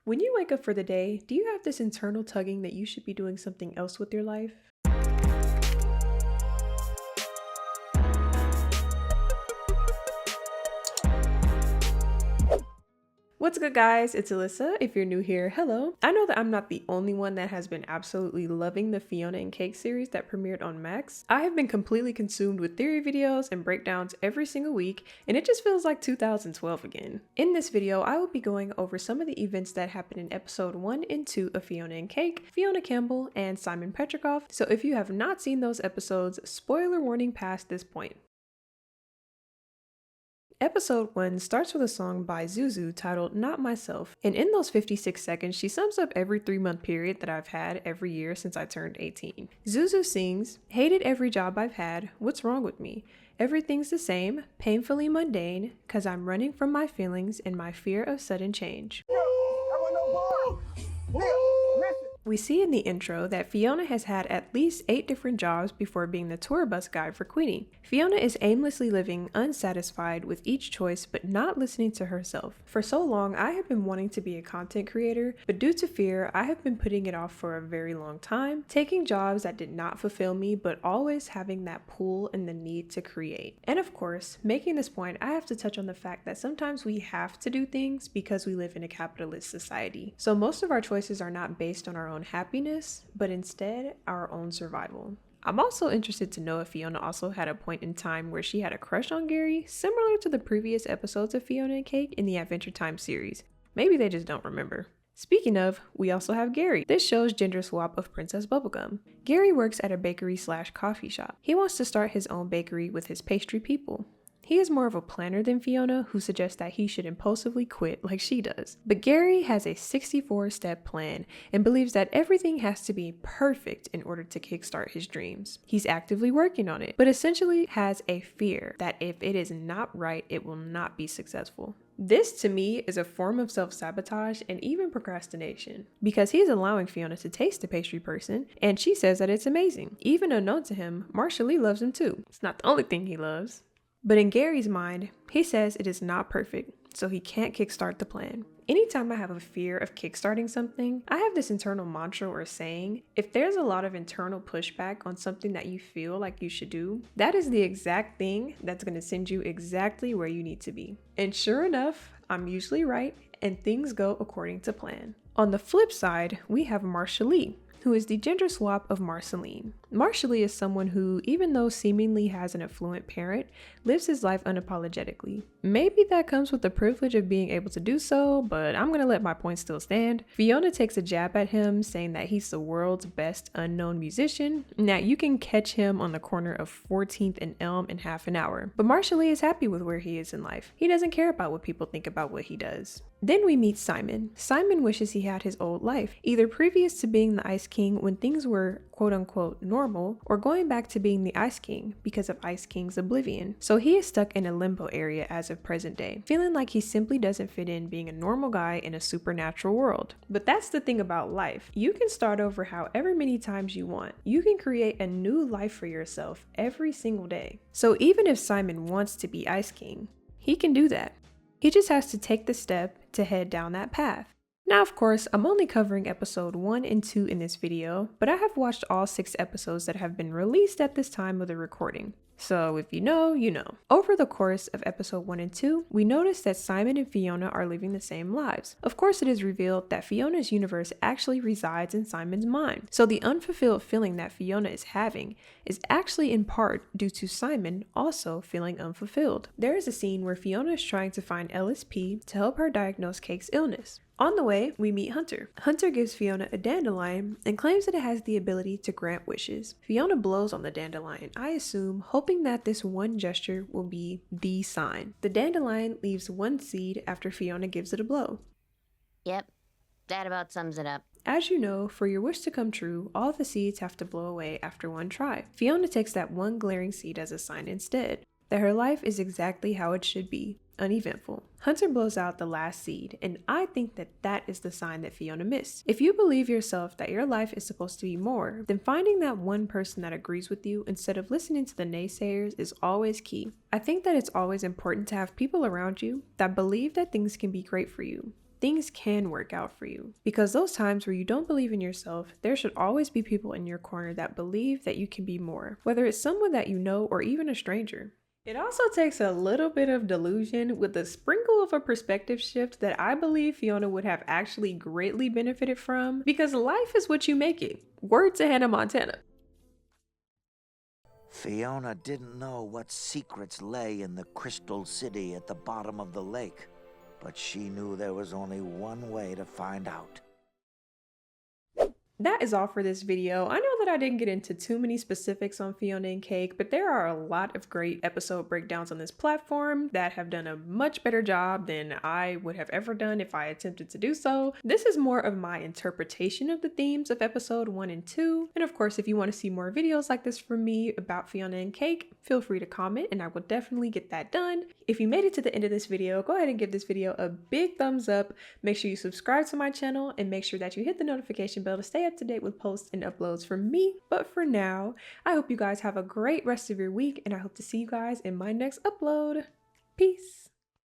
When you wake up for the day, do you have this internal tugging that you should be doing something else with your life? What's good, guys? It's Alissa. If you're new here, hello. I know that I'm not the only one that has been absolutely loving the Fionna and Cake series that premiered on Max. I have been completely consumed with theory videos and breakdowns every single week, and it just feels like 2012 again. In this video, I will be going over some of the events that happened in episode 1 and 2 of Fionna and Cake, Fionna Campbell, and Simon Petrikov. So if you have not seen those episodes, spoiler warning past this point. Episode 1 starts with a song by 𝙎𝙪𝙗𝙧𝙬 titled Not Myself, and in those 56 seconds, she sums up every 3-month period that I've had every year since I turned 18. 𝙎𝙪𝙗𝙧 sings, "Hated every job I've had, what's wrong with me? Everything's the same, painfully mundane, cause I'm running from my feelings and my fear of sudden change." We see in the intro that Fionna has had at least 8 different jobs before being the tour bus guide for Queenie. Fionna is aimlessly living, unsatisfied with each choice but not listening to herself. For so long, I have been wanting to be a content creator, but due to fear, I have been putting it off for a very long time, taking jobs that did not fulfill me but always having that pull and the need to create. And of course, making this point, I have to touch on the fact that sometimes we have to do things because we live in a capitalist society. So most of our choices are not based on our own happiness, but instead our own survival. I'm also interested to know if Fionna also had a point in time where she had a crush on Gary, similar to the previous episodes of Fionna and Cake in the Adventure Time series. Maybe they just don't remember. Speaking of, we also have Gary. This shows gender swap of Princess Bubblegum. Gary works at a bakery/coffee shop. He wants to start his own bakery with his pastry people. He is more of a planner than Fionna, who suggests that he should impulsively quit like she does. But Gary has a 64-step plan and believes that everything has to be perfect in order to kickstart his dreams. He's actively working on it, but essentially has a fear that if it is not right, it will not be successful. This, to me, is a form of self-sabotage and even procrastination, because he is allowing Fionna to taste the pastry person, and she says that it's amazing. Even unknown to him, Marsha Lee loves him too. It's not the only thing he loves. But in Gary's mind, he says it is not perfect, so he can't kickstart the plan. Anytime I have a fear of kickstarting something, I have this internal mantra or saying, if there's a lot of internal pushback on something that you feel like you should do, that is the exact thing that's going to send you exactly where you need to be. And sure enough, I'm usually right, and things go according to plan. On the flip side, we have Marsha Lee, who is the gender swap of Marceline. Marsha Lee is someone who, even though seemingly has an affluent parent, lives his life unapologetically. Maybe that comes with the privilege of being able to do so, but I'm gonna let my point still stand. Fionna takes a jab at him, saying that he's the world's best unknown musician, and that you can catch him on the corner of 14th and Elm in half an hour. But Marsha Lee is happy with where he is in life. He doesn't care about what people think about what he does. Then we meet Simon. Simon wishes he had his old life, either previous to being the Ice King when things were quote-unquote normal, or going back to being the Ice King because of Ice King's oblivion. So he is stuck in a limbo area as of present day, feeling like he simply doesn't fit in being a normal guy in a supernatural world. But that's the thing about life. You can start over however many times you want. You can create a new life for yourself every single day. So even if Simon wants to be Ice King, he can do that. He just has to take the step to head down that path. Now, of course, I'm only covering episode 1 and 2 in this video, but I have watched all 6 episodes that have been released at this time of the recording. So if you know, you know. Over the course of episode 1 and 2, we notice that Simon and Fionna are living the same lives. Of course, it is revealed that Fionna's universe actually resides in Simon's mind. So the unfulfilled feeling that Fionna is having is actually in part due to Simon also feeling unfulfilled. There is a scene where Fionna is trying to find LSP to help her diagnose Cake's illness. On the way, we meet Hunter. Hunter gives Fionna a dandelion and claims that it has the ability to grant wishes. Fionna blows on the dandelion, I assume, hoping that this one gesture will be the sign. The dandelion leaves 1 seed after Fionna gives it a blow. Yep, that about sums it up. As you know, for your wish to come true, all the seeds have to blow away after 1 try. Fionna takes that one glaring seed as a sign instead, that her life is exactly how it should be, uneventful. Hunter blows out the last seed, and I think that that is the sign that Fionna missed. If you believe yourself that your life is supposed to be more, then finding that one person that agrees with you instead of listening to the naysayers is always key. I think that it's always important to have people around you that believe that things can be great for you. things can work out for you. Because those times where you don't believe in yourself, there should always be people in your corner that believe that you can be more, whether it's someone that you know or even a stranger. It also takes a little bit of delusion with a sprinkle of a perspective shift that I believe Fionna would have actually greatly benefited from, because life is what you make it. Word to Hannah Montana. Fionna didn't know what secrets lay in the crystal city at the bottom of the lake, but she knew there was only one way to find out. That is all for this video. I know that I didn't get into too many specifics on Fionna and Cake, but there are a lot of great episode breakdowns on this platform that have done a much better job than I would have ever done if I attempted to do so. This is more of my interpretation of the themes of episode 1 and 2. And of course, if you want to see more videos like this from me about Fionna and Cake, feel free to comment and I will definitely get that done. If you made it to the end of this video, go ahead and give this video a big thumbs up. Make sure you subscribe to my channel and make sure that you hit the notification bell to stay up to date with posts and uploads from me. But for now, I hope you guys have a great rest of your week and I hope to see you guys in my next upload. Peace.